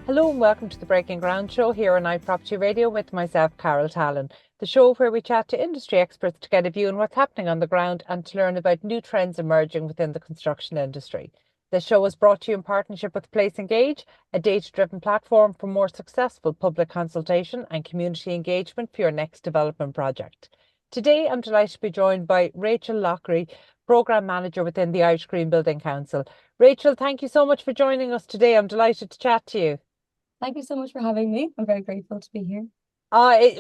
Hello and welcome to the Breaking Ground show here on iPropertyRadio with myself, Carol Tallon. The show where we chat to industry experts to get a view on what's happening on the ground and to learn about new trends emerging within the construction industry. This show is brought to you in partnership with Place Engage, a data-driven platform for more successful public consultation and community engagement for your next development project. Today, I'm delighted to be joined by Rachel Loughrey, Programme Manager within the Irish Green Building Council. Rachel, thank you so much for joining us today. I'm delighted to chat to you. Thank you so much for having me. I'm very grateful to be here.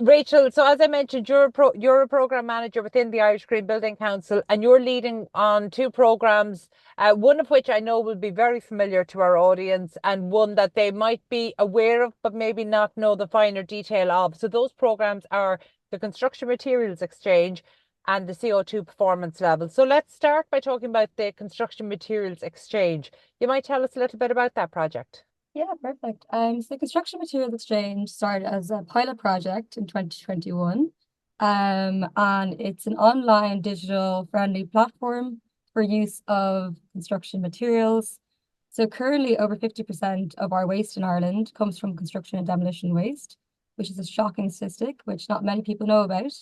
Rachel, so as I mentioned, you're a program manager within the Irish Green Building Council, and you're leading on two programs, one of which I know will be very familiar to our audience, and one that they might be aware of, but maybe not know the finer detail of. So those programs are the Construction Materials Exchange and the CO2 performance level. So let's start by talking about the Construction Materials Exchange. You might tell us a little bit about that project. Yeah, perfect. So the Construction Materials Exchange started as a pilot project in 2021. And it's an online digital friendly platform for use of construction materials. So currently over 50% of our waste in Ireland comes from construction and demolition waste, which is a shocking statistic, which not many people know about.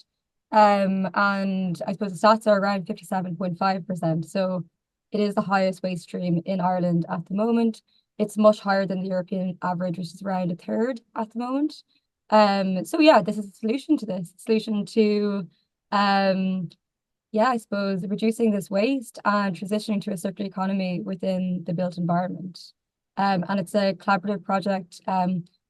And I suppose the stats are around 57.5%. So it is the highest waste stream in Ireland at the moment. It's much higher than the European average, which is around a third at the moment. So yeah, this is a solution to this, solution to I suppose reducing this waste and transitioning to a circular economy within the built environment. And it's a collaborative project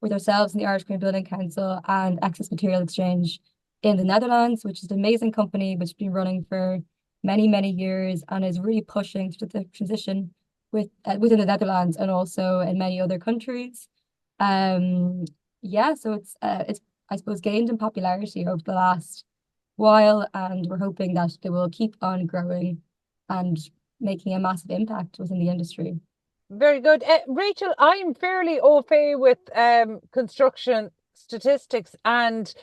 with ourselves and the Irish Green Building Council and Access Material Exchange in the Netherlands, which is an amazing company which has been running for many, many years and is really pushing to the transition within the Netherlands and also in many other countries. So it's I suppose gained in popularity over the last while, and we're hoping that it will keep on growing and making a massive impact within the industry. Very good. Rachel, I'm fairly au fait with construction statistics, and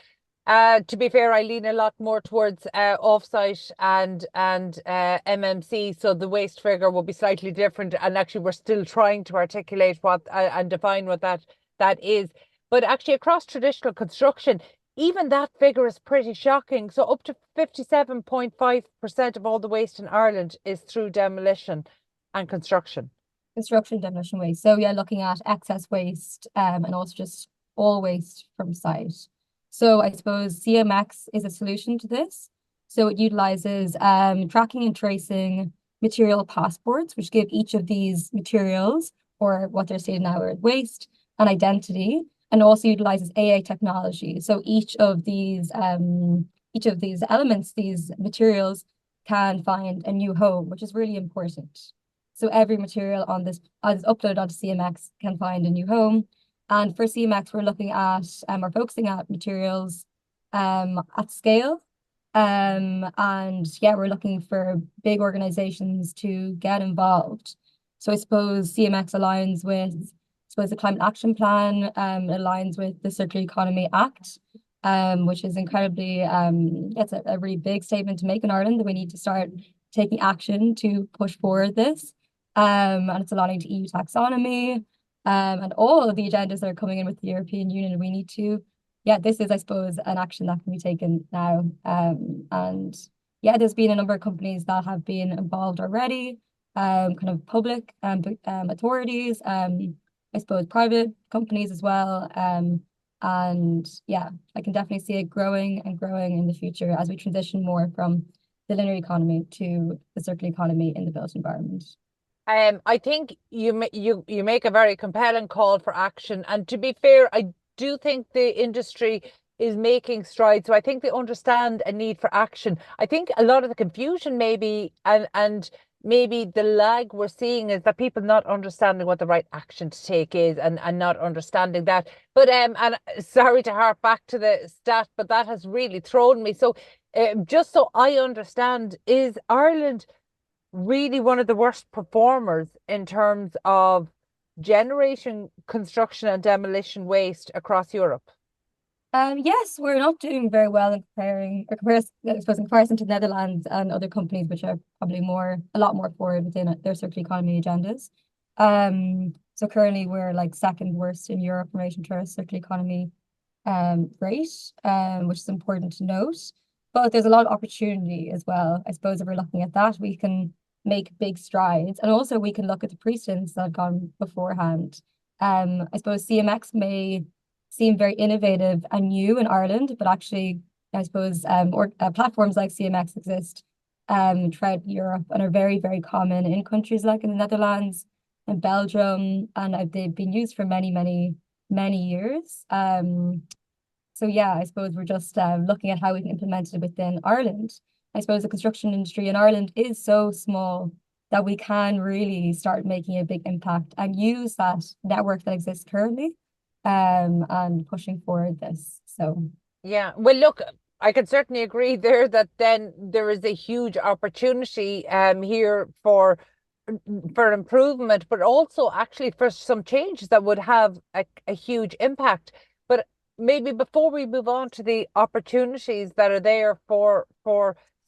to be fair, I lean a lot more towards offsite and MMC, so the waste figure will be slightly different. And actually, we're still trying to articulate what and define what that is. But actually, across traditional construction, even that figure is pretty shocking. So up to 57.5% of all the waste in Ireland is through demolition and construction. Construction demolition waste. So yeah, looking at excess waste and also just all waste from site. So I suppose CMX is a solution to this. So it utilizes tracking and tracing material passports, which give each of these materials, or what they're stated now are waste, an identity, and also utilizes AI technology. So each of these elements, these materials, can find a new home, which is really important. So every material on this is uploaded onto CMX can find a new home. And for CMX, we're focusing at materials at scale. And yeah, we're looking for big organizations to get involved. So I suppose CMX aligns with, the Climate Action Plan, aligns with the Circular Economy Act, which is incredibly, it's a really big statement to make in Ireland that we need to start taking action to push forward this. And it's aligning to EU taxonomy, and all of the agendas that are coming in with the European Union. We need to, this is, I suppose, an action that can be taken now. And yeah, there's been a number of companies that have been involved already, kind of public authorities, I suppose private companies as well. And yeah, I can definitely see it growing and growing in the future as we transition more from the linear economy to the circular economy in the built environment. I think you make a very compelling call for action, and to be fair, I do think the industry is making strides. So I think they understand a need for action. I think a lot of the confusion maybe and maybe the lag we're seeing is that people not understanding what the right action to take is and not understanding that. But and sorry to harp back to the stat, but that has really thrown me. So just so I understand, is Ireland really one of the worst performers in terms of generating construction and demolition waste across Europe? Yes, we're not doing very well in comparison to the Netherlands and other companies which are probably a lot more forward within their circular economy agendas. So currently we're like second worst in Europe in relation to our circular economy rate, which is important to note. But there's a lot of opportunity as well. I suppose if we're looking at that, we can make big strides. And also we can look at the precedents that have gone beforehand. I suppose CMX may seem very innovative and new in Ireland, but actually, I suppose, platforms like CMX exist throughout Europe and are very, very common in countries like in the Netherlands and Belgium, and they've been used for many, many, many years. So yeah, I suppose we're just looking at how we can implement it within Ireland. I suppose the construction industry in Ireland is so small that we can really start making a big impact and use that network that exists currently and pushing forward this. So Yeah, well, look, I can certainly agree there that then there is a huge opportunity here for improvement, but also actually for some changes that would have a huge impact. But maybe before we move on to the opportunities that are there for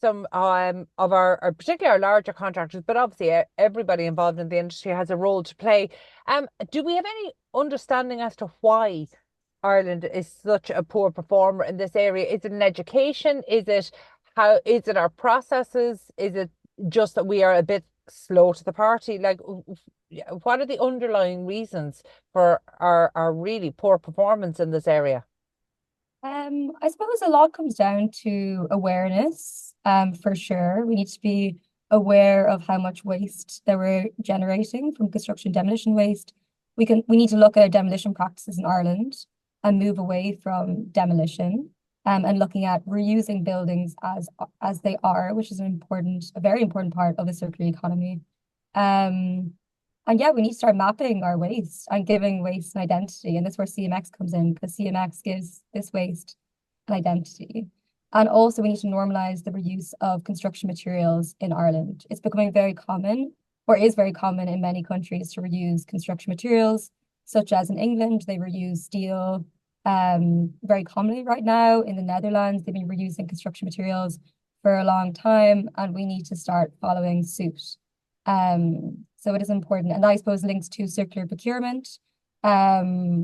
some of our particularly our larger contractors, but obviously everybody involved in the industry has a role to play. Do we have any understanding as to why Ireland is such a poor performer in this area? Is it in education? Is it our processes? Is it just that we are a bit slow to the party? Like, what are the underlying reasons for our really poor performance in this area? I suppose a lot comes down to awareness, for sure. We need to be aware of how much waste that we're generating from construction demolition waste. We need to look at our demolition practices in Ireland and move away from demolition, and looking at reusing buildings as they are, which is a very important part of the circular economy. And yeah, we need to start mapping our waste and giving waste an identity. And that's where CMX comes in, because CMX gives this waste an identity. And also we need to normalize the reuse of construction materials in Ireland. It's becoming very common, or is very common in many countries, to reuse construction materials, such as in England, they reuse steel very commonly right now. In the Netherlands, they've been reusing construction materials for a long time, and we need to start following suit. So it is important, and that, I suppose, links to circular procurement,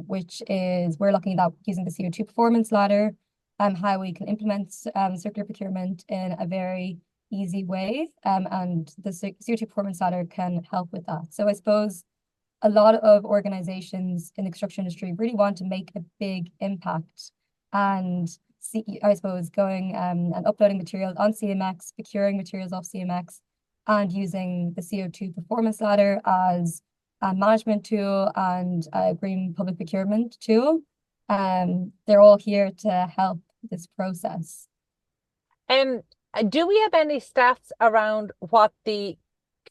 which is we're looking at using the CO2 performance ladder, how we can implement circular procurement in a very easy way, and the CO2 performance ladder can help with that. So I suppose a lot of organizations in the construction industry really want to make a big impact, and I suppose going and uploading materials on CMX, procuring materials off CMX, and using the CO2 performance ladder as a management tool and a green public procurement tool. They're all here to help this process. Do we have any stats around what the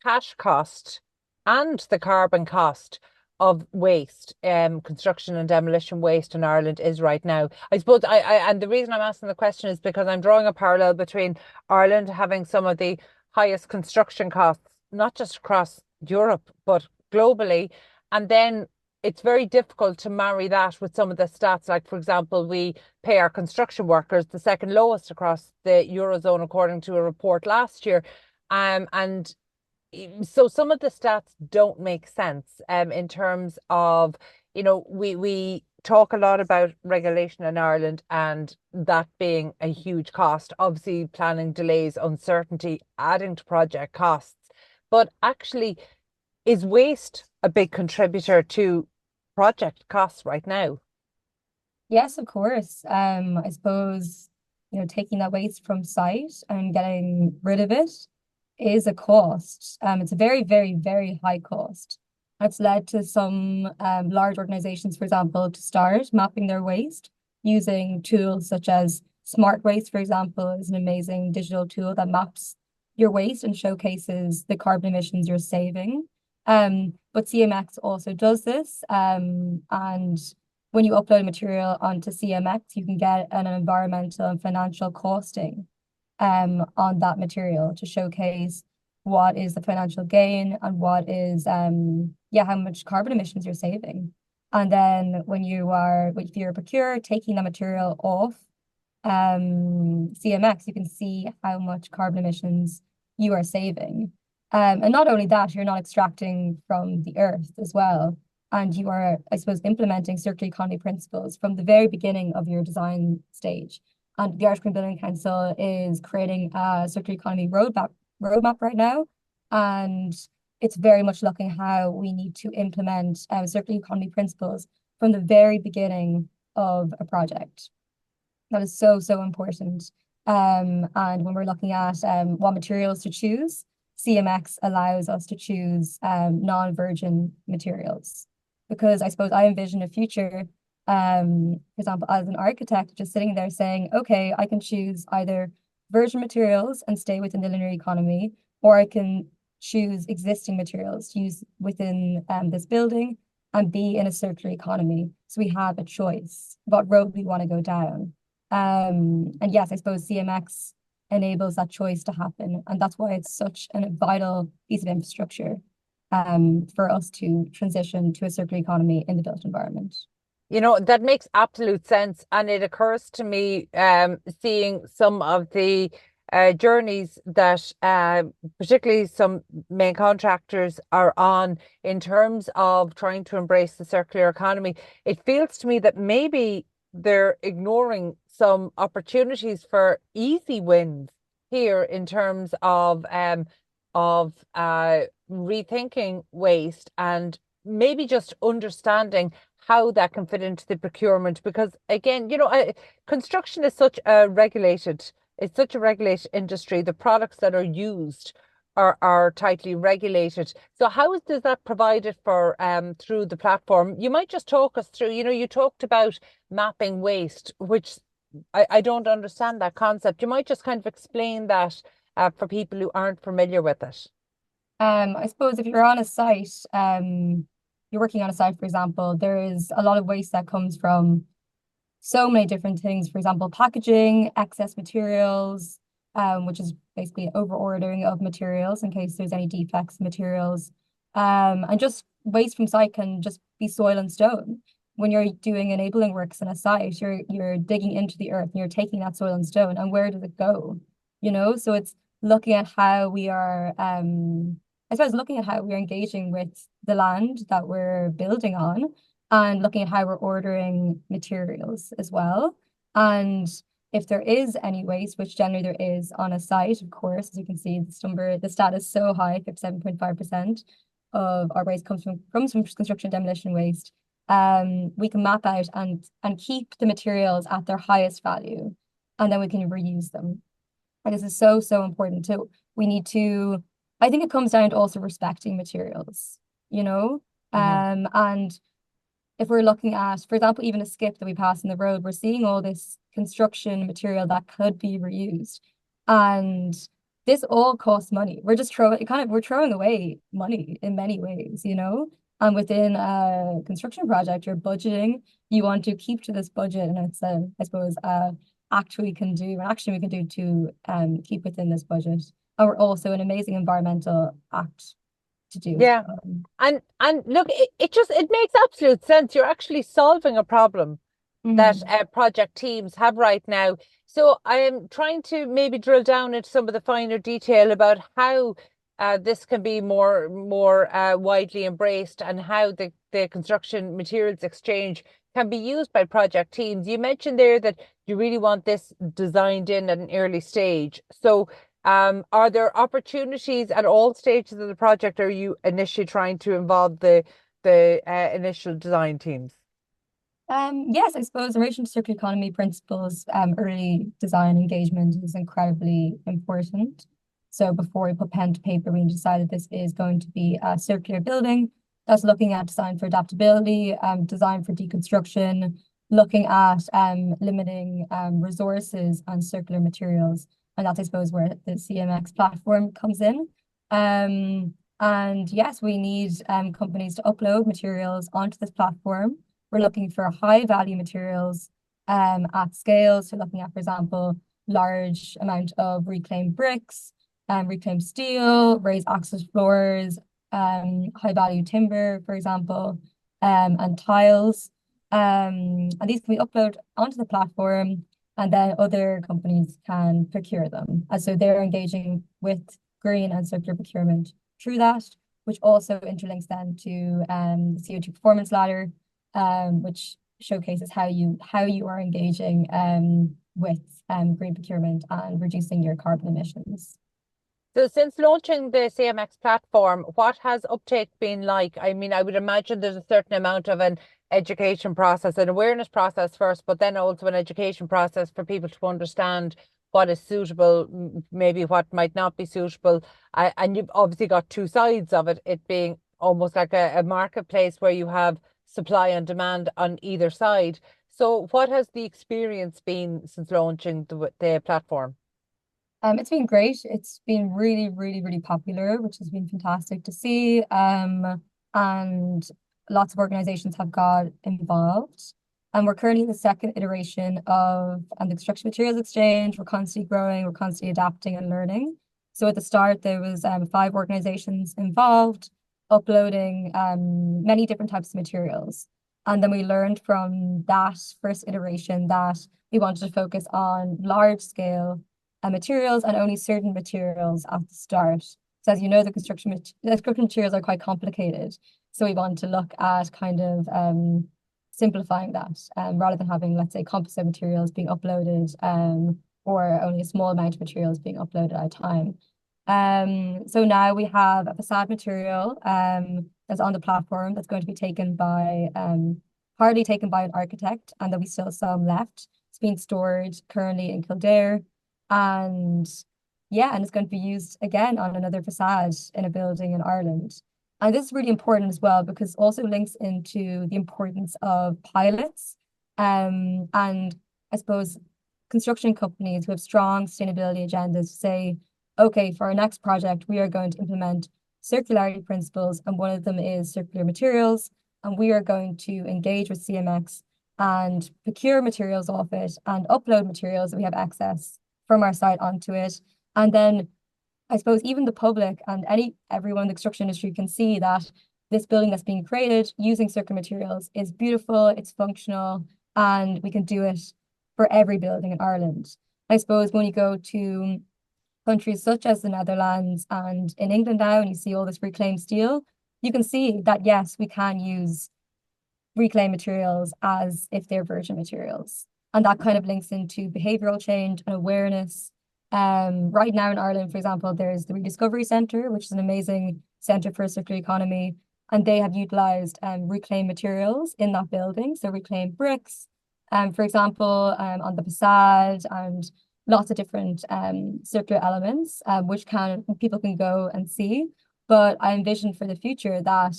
cash cost and the carbon cost of waste, construction and demolition waste in Ireland is right now? I suppose and the reason I'm asking the question is because I'm drawing a parallel between Ireland having some of the highest construction costs, not just across Europe, but globally. And then it's very difficult to marry that with some of the stats. Like, for example, we pay our construction workers the second lowest across the Eurozone, according to a report last year. And so some of the stats don't make sense in terms of, we talk a lot about regulation in Ireland and that being a huge cost, obviously planning delays, uncertainty, adding to project costs. But actually, is waste a big contributor to project costs right now? Yes, of course. I suppose, taking that waste from site and getting rid of it is a cost. It's a very, very, very high cost. It's led to some large organizations, for example, to start mapping their waste using tools such as Smart Waste, for example, is an amazing digital tool that maps your waste and showcases the carbon emissions you're saving. But CMX also does this. And when you upload material onto CMX, you can get an environmental and financial costing on that material to showcase what is the financial gain and what is how much carbon emissions you're saving. And then if you're a procurer taking the material off CMX, you can see how much carbon emissions you are saving. And not only that, you're not extracting from the earth as well. and you are, I suppose, implementing circular economy principles from the very beginning of your design stage. And the Irish Green Building Council is creating a circular economy roadmap right now. And it's very much looking how we need to implement circular economy principles from the very beginning of a project. That is so, so important. And when we're looking at what materials to choose, CMX allows us to choose non-virgin materials. Because I suppose I envision a future, for example, as an architect, just sitting there saying, okay, I can choose either virgin materials and stay within the linear economy, or I can choose existing materials to use within this building and be in a circular economy. So we have a choice what road we want to go down. And yes, I suppose CMX enables that choice to happen. And that's why it's such a vital piece of infrastructure for us to transition to a circular economy in the built environment. You know, that makes absolute sense. And it occurs to me, seeing some of the journeys that particularly some main contractors are on in terms of trying to embrace the circular economy, it feels to me that maybe they're ignoring some opportunities for easy wins here in terms of rethinking waste and maybe just understanding how that can fit into the procurement. Because again, you know, construction is such a regulated, it's such a regulated industry. The products that are used are tightly regulated. So how does that provided for through the platform? You might just talk us through, you know, you talked about mapping waste, which I don't understand that concept. You might just kind of explain that for people who aren't familiar with it. I suppose if you're on a site, you're working on a site, for example, there is a lot of waste that comes from so many different things. For example, packaging, excess materials, which is basically over ordering of materials in case there's any defects in materials. And just waste from site can just be soil and stone. When you're doing enabling works in a site, you're digging into the earth and you're taking that soil and stone, and where does it go? You know, so it's looking at how we are I suppose looking at how we're engaging with the land that we're building on, and looking at how we're ordering materials as well. And if there is any waste, which generally there is on a site, of course, as you can see, the stat is so high, 57.5% of our waste comes from construction demolition waste. We can map out and keep the materials at their highest value, and then we can reuse them. And this is so, so important too. We need to, I think it comes down to also respecting materials, you know? And if we're looking at, for example, even a skip that we pass in the road, we're seeing all this construction material that could be reused. And this all costs money. We're throwing away money in many ways, you know? And within a construction project, you're budgeting, you want to keep to this budget. And it's I suppose, an action we can do to keep within this budget. And we're also an amazing environmental act to do. Yeah. And look, it makes absolute sense. You're actually solving a problem that project teams have right now. So I am trying to maybe drill down into some of the finer detail about how this can be more widely embraced, and how the construction materials exchange can be used by project teams. You mentioned there that you really want this designed in at an early stage. So are there opportunities at all stages of the project, or are you initially trying to involve the initial design teams? Yes, I suppose in relation to circular economy principles, early design engagement is incredibly important. So before we put pen to paper, we decided this is going to be a circular building that's looking at design for adaptability, design for deconstruction, looking at limiting resources and circular materials. And that's, I suppose, where the CMX platform comes in. And yes, we need companies to upload materials onto this platform. We're looking for high value materials at scale. So looking at, for example, large amount of reclaimed bricks, reclaimed steel, raised access floors, high value timber, for example, and tiles. And these can be uploaded onto the platform, and then other companies can procure them. And so they're engaging with green and circular procurement through that. which also interlinks then to the CO2 performance ladder, which showcases how you are engaging with green procurement and reducing your carbon emissions. So since launching the CMX platform, what has uptake been like? I mean, I would imagine there's a certain amount of an education process, an awareness process first, but then also an education process for people to understand what is suitable, maybe what might not be suitable. And you've obviously got two sides of it, it being almost like a marketplace where you have supply and demand on either side. So what has the experience been since launching the platform? It's been great. It's been really, really, really popular, which has been fantastic to see. And lots of organizations have got involved. And we're currently in the second iteration of the Construction Materials Exchange. We're constantly growing, we're constantly adapting and learning. So at the start, there was 5 organizations involved, uploading many different types of materials. And then we learned from that first iteration that we wanted to focus on large scale materials and only certain materials at the start. So as you know, the construction materials are quite complicated. So we want to look at kind of simplifying that rather than having, let's say, composite materials being uploaded or only a small amount of materials being uploaded at a time. So now we have a facade material that's on the platform that's going to be taken by partly taken by an architect, and then we still have some left. It's being stored currently in Kildare. And yeah, and it's going to be used again on another facade in a building in Ireland. And this is really important as well because it also links into the importance of pilots. And I suppose construction companies who have strong sustainability agendas say, okay, for our next project, we are going to implement circularity principles, and one of them is circular materials. And we are going to engage with CMX and procure materials off it and upload materials that we have access from our site onto it. And then I suppose even the public and everyone in the construction industry can see that this building that's being created using circular materials is beautiful, it's functional, and we can do it for every building in Ireland. I suppose when you go to countries such as the Netherlands and in England now, and you see all this reclaimed steel, you can see that yes, we can use reclaimed materials as if they're virgin materials. And that kind of links into behavioral change and awareness. Right now in Ireland, for example, there's the Rediscovery Centre, which is an amazing centre for a circular economy. And they have utilised reclaimed materials in that building. So reclaimed bricks, for example, on the facade, and lots of different circular elements, which people can go and see. But I envision for the future that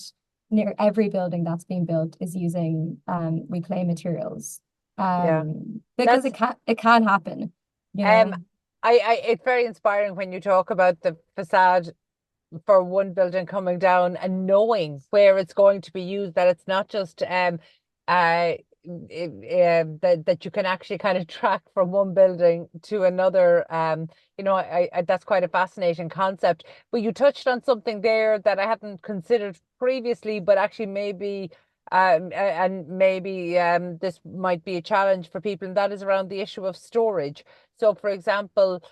near every building that's being built is using reclaimed materials. Yeah, Because that's it can happen, you um know. it's very inspiring when you talk about the facade for one building coming down and knowing where it's going to be used, that it's not just that you can actually kind of track from one building to another. That's quite a fascinating concept. But you touched on something there that I hadn't considered previously, but actually maybe this might be a challenge for people, and that is around the issue of storage. So for example,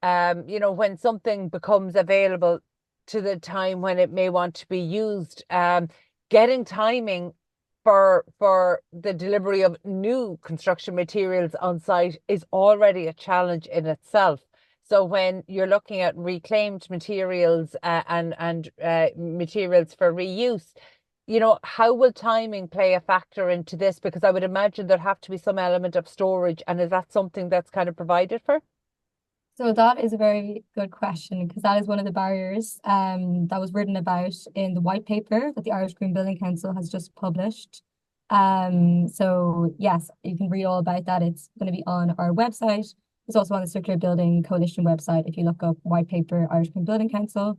when something becomes available to the time when it may want to be used, getting timing for the delivery of new construction materials on site is already a challenge in itself. So when you're looking at reclaimed materials and materials for reuse, how will timing play a factor into this? Because I would imagine there have to be some element of storage, and is that something that's kind of provided for? So that is a very good question because that is one of the barriers that was written about in the white paper that the Irish Green Building Council has just published. So yes, you can read all about that. It's going to be on our website. It's also on the Circular Building Coalition website if you look up white paper Irish Green Building Council.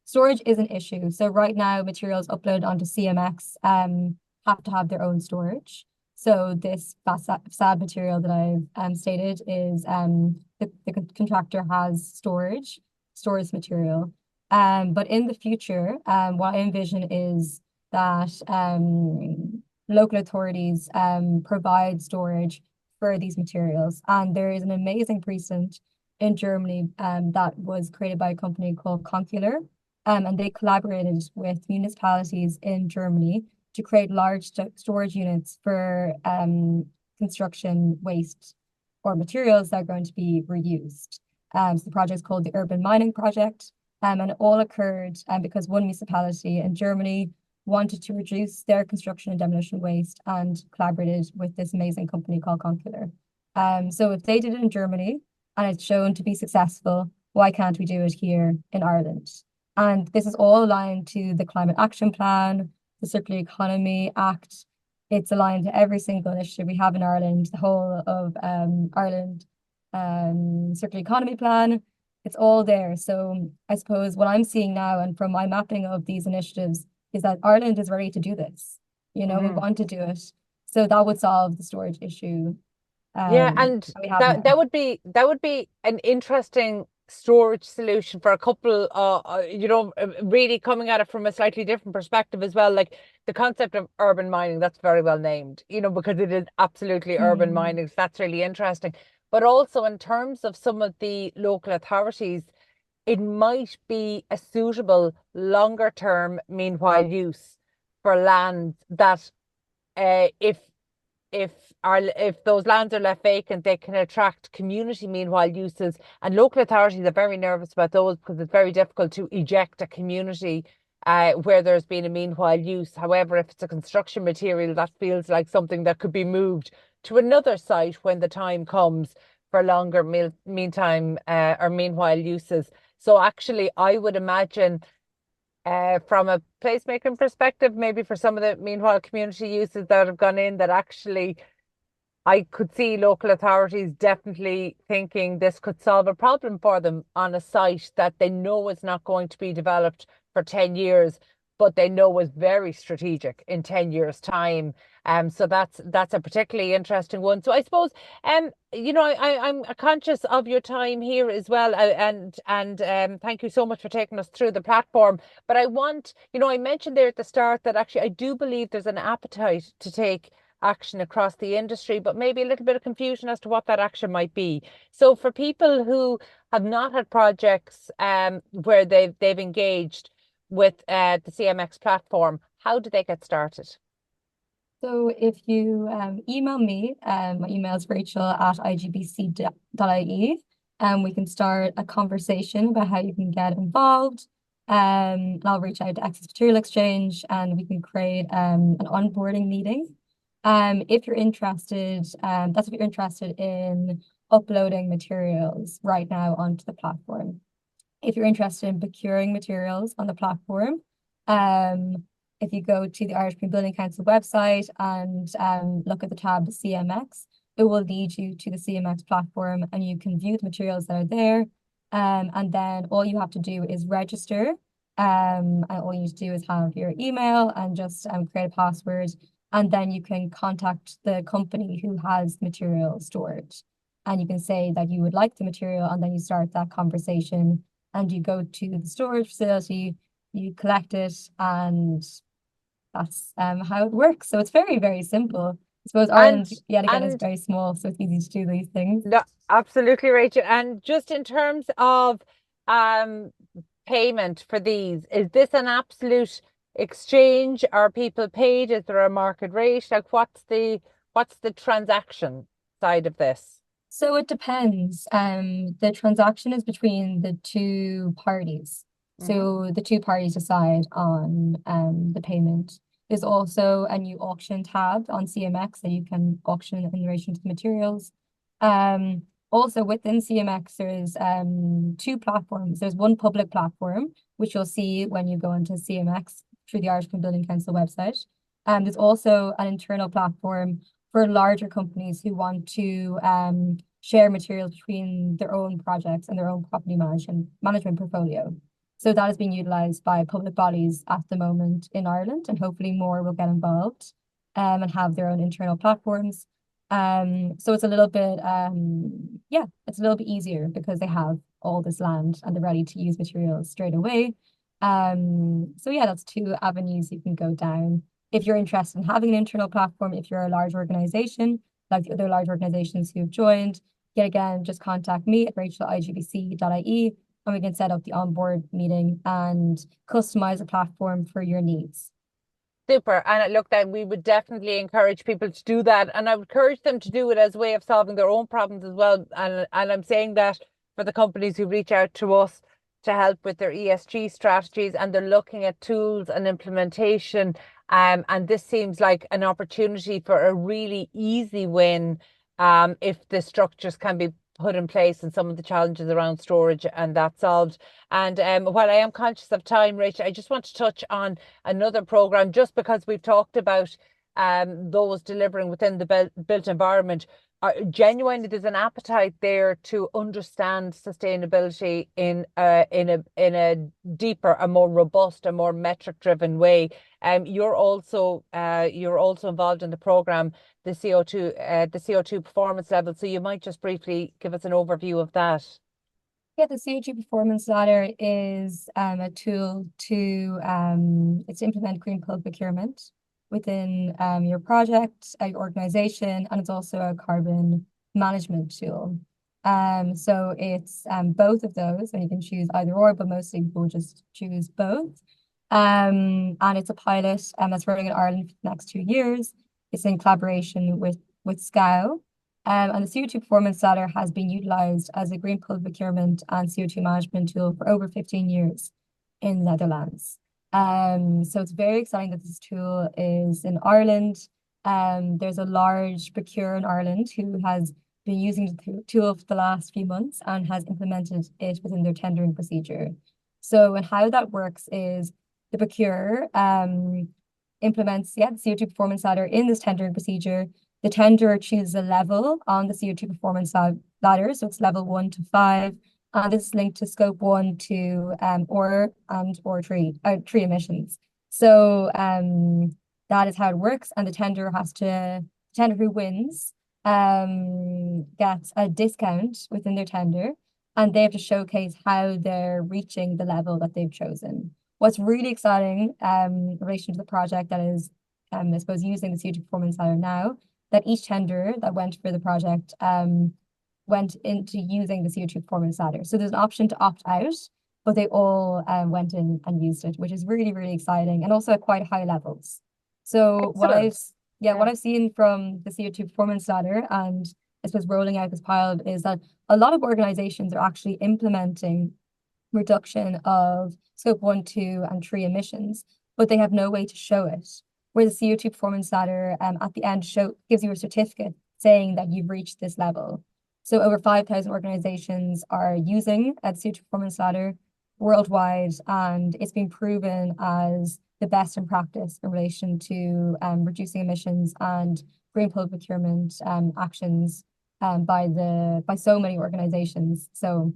Storage is an issue. So right now, materials uploaded onto CMX have to have their own storage. So this facade material that I've stated is the contractor has storage material. But in the future, what I envision is that local authorities provide storage for these materials. And there is an amazing precedent in Germany that was created by a company called Concular. and they collaborated with municipalities in Germany to create large storage units for construction waste or materials that are going to be reused. So the project is called the Urban Mining Project, and it all occurred because one municipality in Germany wanted to reduce their construction and demolition waste and collaborated with this amazing company called Concular. So if they did it in Germany and it's shown to be successful, why can't we do it here in Ireland? And this is all aligned to the Climate Action Plan, the Circular Economy Act. It's aligned to every single initiative we have in Ireland, the whole of Ireland Circular Economy Plan. It's all there. So I suppose what I'm seeing now and from my mapping of these initiatives is that Ireland is ready to do this. We want to do it. So that would solve the storage issue. Yeah, and we have that now. that would be an interesting storage solution for a couple really coming at it from a slightly different perspective as well. Like the concept of urban mining, that's very well named, because it is absolutely urban mining. So that's really interesting. But also in terms of some of the local authorities, it might be a suitable longer term meanwhile use for land that if if those lands are left vacant, they can attract community meanwhile uses, and local authorities are very nervous about those because it's very difficult to eject a community where there's been a meanwhile use. However, if it's a construction material, that feels like something that could be moved to another site when the time comes for longer meantime or meanwhile uses. So actually, I would imagine from a placemaking perspective, maybe for some of the meanwhile community uses that have gone in, that actually I could see local authorities definitely thinking this could solve a problem for them on a site that they know is not going to be developed for 10 years, but they know is very strategic in 10 years' time. So that's a particularly interesting one. So I suppose, I'm conscious of your time here as well, and thank you so much for taking us through the platform. But I mentioned there at the start that actually I do believe there's an appetite to take action across the industry, but maybe a little bit of confusion as to what that action might be. So for people who have not had projects where they've engaged with the CMX platform, how do they get started? So if you email me, my email is rachel@igbc.ie, and we can start a conversation about how you can get involved. And I'll reach out to Access Material Exchange and we can create an onboarding meeting. If you're interested, that's if you're interested in uploading materials right now onto the platform. If you're interested in procuring materials on the platform, if you go to the Irish Green Building Council website and look at the tab CMX, it will lead you to the CMX platform and you can view the materials that are there. And then all you have to do is register. And all you need to do is have your email and just create a password. And then you can contact the company who has material stored. And you can say that you would like the material, and then you start that conversation and you go to the storage facility, you collect it, and that's how it works. So it's very, very simple. I suppose Ireland, yet again, is very small, so it's easy to do these things. No, absolutely, Rachel. And just in terms of payment for these, is this an absolute exchange? Are people paid? Is there a market rate? Like what's the transaction side of this? So it depends. The transaction is between the two parties. So the two parties decide on the payment. There's also a new auction tab on CMX that you can auction in relation to the materials. Also within CMX, there's two platforms. There's one public platform, which you'll see when you go into CMX through the Irish Green Building Council website. There's also an internal platform for larger companies who want to share materials between their own projects and their own property management portfolio. So that is being utilized by public bodies at the moment in Ireland, and hopefully more will get involved and have their own internal platforms. So it's a little bit, it's a little bit easier because they have all this land and they're ready to use materials straight away. So yeah, that's two avenues you can go down. If you're interested in having an internal platform, if you're a large organization, like the other large organizations who've joined, yet again, just contact me at rachel@igbc.ie and we can set up the onboard meeting and customize a platform for your needs. Super. And look, that we would definitely encourage people to do that. And I would encourage them to do it as a way of solving their own problems as well. And I'm saying that for the companies who reach out to us to help with their ESG strategies, and they're looking at tools and implementation. And this seems like an opportunity for a really easy win if the structures can be put in place and some of the challenges around storage and that solved. And while I am conscious of time, Rachel, I just want to touch on another program, just because we've talked about those delivering within the built environment. Genuinely, there's an appetite there to understand sustainability in a deeper, a more robust, a more metric-driven way. You're also involved in the program, the CO2 performance level. So you might just briefly give us an overview of that. Yeah, the CO2 performance ladder is a tool to it's implement green pull procurement within your project, your organization, and it's also a carbon management tool. So it's both of those, and you can choose either or, but mostly people just choose both. And it's a pilot that's running in Ireland for the next 2 years. It's in collaboration with SCOW. And the CO2 performance ladder has been utilized as a green pull procurement and CO2 management tool for over 15 years in the Netherlands. So it's very exciting that this tool is in Ireland. There's a large procurer in Ireland who has been using the tool for the last few months and has implemented it within their tendering procedure. So, and how that works is the procurer implements the CO2 performance ladder in this tendering procedure. The tenderer chooses a level on the CO2 performance ladder, so it's level 1 to 5. And this is linked to scope 1, 2, or 3 emissions. So that is how it works. And the tenderer who wins gets a discount within their tender, and they have to showcase how they're reaching the level that they've chosen. What's really exciting in relation to the project that is, I suppose, using the CO2 performance ladder now, that each tender that went for the project went into using the CO2 performance ladder. So there's an option to opt out, but they all went in and used it, which is really, really exciting, and also at quite high levels. So what I've seen from the CO2 performance ladder, and I suppose rolling out this pilot, is that a lot of organizations are actually implementing reduction of scope 1, 2, and 3 emissions, but they have no way to show it. Where the CO2 performance ladder at the end gives you a certificate saying that you've reached this level. So over 5,000 organizations are using the CO2 performance ladder worldwide, and it's been proven as the best in practice in relation to reducing emissions and green pull procurement actions by so many organizations. So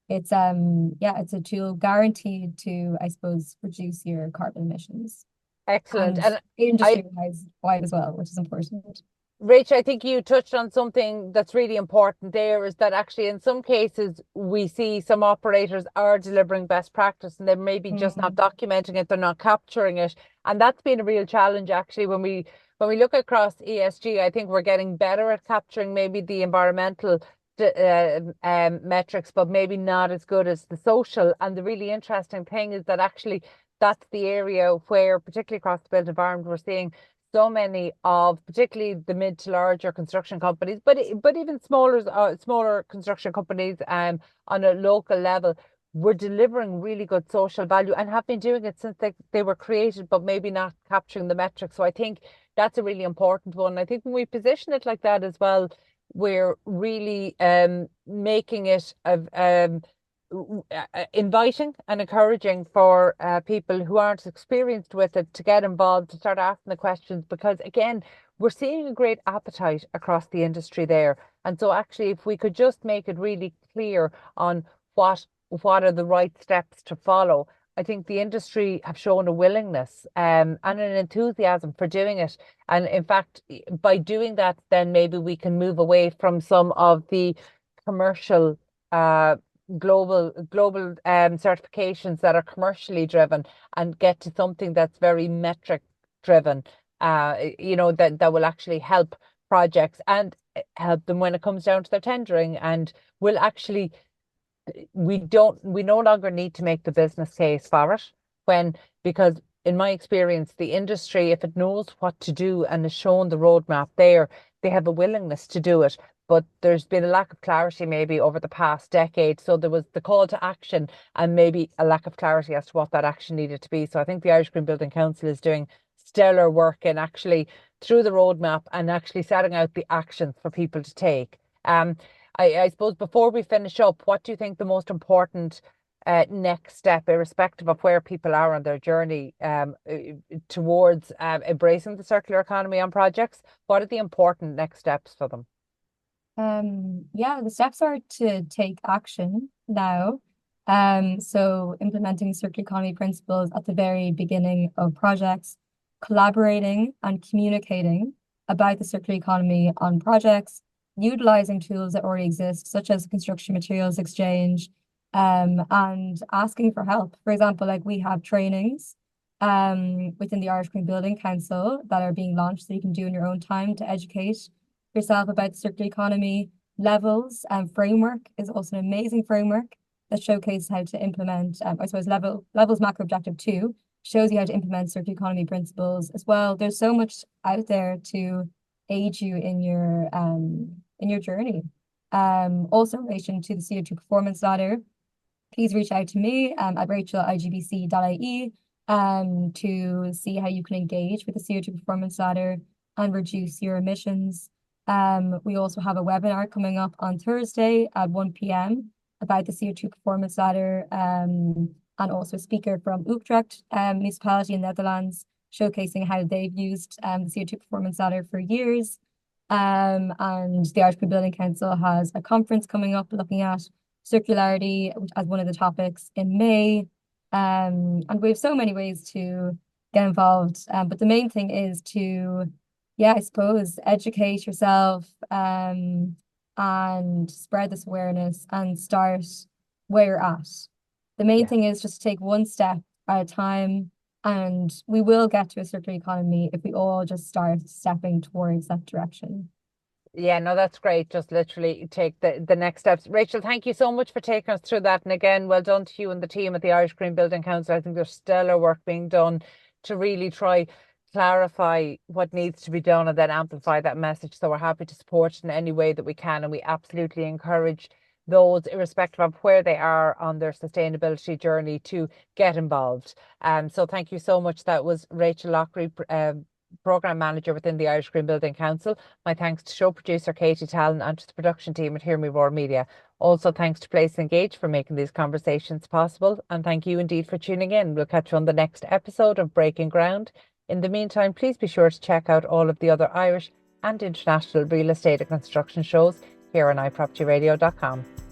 it's it's a tool guaranteed to, I suppose, reduce your carbon emissions. Excellent. And industry-wide as well, which is important. Rachel, I think you touched on something that's really important there, is that actually in some cases we see some operators are delivering best practice and they're maybe just not documenting it, they're not capturing it. And that's been a real challenge actually when we look across ESG. I think we're getting better at capturing maybe the environmental metrics, but maybe not as good as the social. And the really interesting thing is that actually that's the area where, particularly across the built environment, we're seeing so many of, particularly the mid to larger construction companies, but even smaller construction companies on a local level, were delivering really good social value and have been doing it since they were created, but maybe not capturing the metrics. So I think that's a really important one. I think when we position it like that as well, we're really making it inviting and encouraging for people who aren't experienced with it to get involved, to start asking the questions, because again, we're seeing a great appetite across the industry there. And so actually, if we could just make it really clear on what are the right steps to follow, I think the industry have shown a willingness and an enthusiasm for doing it. And in fact, by doing that, then maybe we can move away from some of the commercial global certifications that are commercially driven and get to something that's very metric driven, that will actually help projects and help them when it comes down to their tendering, and will actually we no longer need to make the business case for it because in my experience, the industry, if it knows what to do and is shown the roadmap there, they have a willingness to do it. But there's been a lack of clarity maybe over the past decade. So there was the call to action and maybe a lack of clarity as to what that action needed to be. So I think the Irish Green Building Council is doing stellar work in actually through the roadmap and actually setting out the actions for people to take. I suppose before we finish up, what do you think the most important next step, irrespective of where people are on their journey towards embracing the circular economy on projects? What are the important next steps for them? Yeah, the steps are to take action now. So implementing circular economy principles at the very beginning of projects, collaborating and communicating about the circular economy on projects, utilizing tools that already exist, such as construction materials exchange, and asking for help. For example, like we have trainings within the Irish Green Building Council that are being launched that you can do in your own time to educate yourself about the circular economy. Levels and framework is also an amazing framework that showcases how to implement, I suppose, levels macro objective 2 shows you how to implement circular economy principles as well. There's so much out there to aid you in your journey. Also in relation to the CO2 performance ladder, please reach out to me at rachel@igbc.ie to see how you can engage with the CO2 performance ladder and reduce your emissions. We also have a webinar coming up on Thursday at 1 p.m. about the CO2 performance ladder, and also a speaker from Utrecht municipality in the Netherlands, showcasing how they've used the CO2 performance ladder for years. And the Irish Green Building Council has a conference coming up looking at circularity as one of the topics in May. And we have so many ways to get involved. But the main thing is to, yeah, I suppose, educate yourself and spread this awareness and start where you're at. The main thing is just to take one step at a time, and we will get to a circular economy if we all just start stepping towards that direction. Yeah, no, that's great. Just literally take the next steps. Rachel, thank you so much for taking us through that. And again, well done to you and the team at the Irish Green Building Council. I think there's stellar work being done to really try clarify what needs to be done and then amplify that message. So we're happy to support in any way that we can. And we absolutely encourage those, irrespective of where they are on their sustainability journey, to get involved. So thank you so much. That was Rachel Loughrey, Programme Manager within the Irish Green Building Council. My thanks to show producer Katie Tallon and to the production team at Hear Me Roar Media. Also thanks to Place Engage for making these conversations possible. And thank you indeed for tuning in. We'll catch you on the next episode of Breaking Ground. In the meantime, please be sure to check out all of the other Irish and international real estate and construction shows here on iPropertyRadio.com.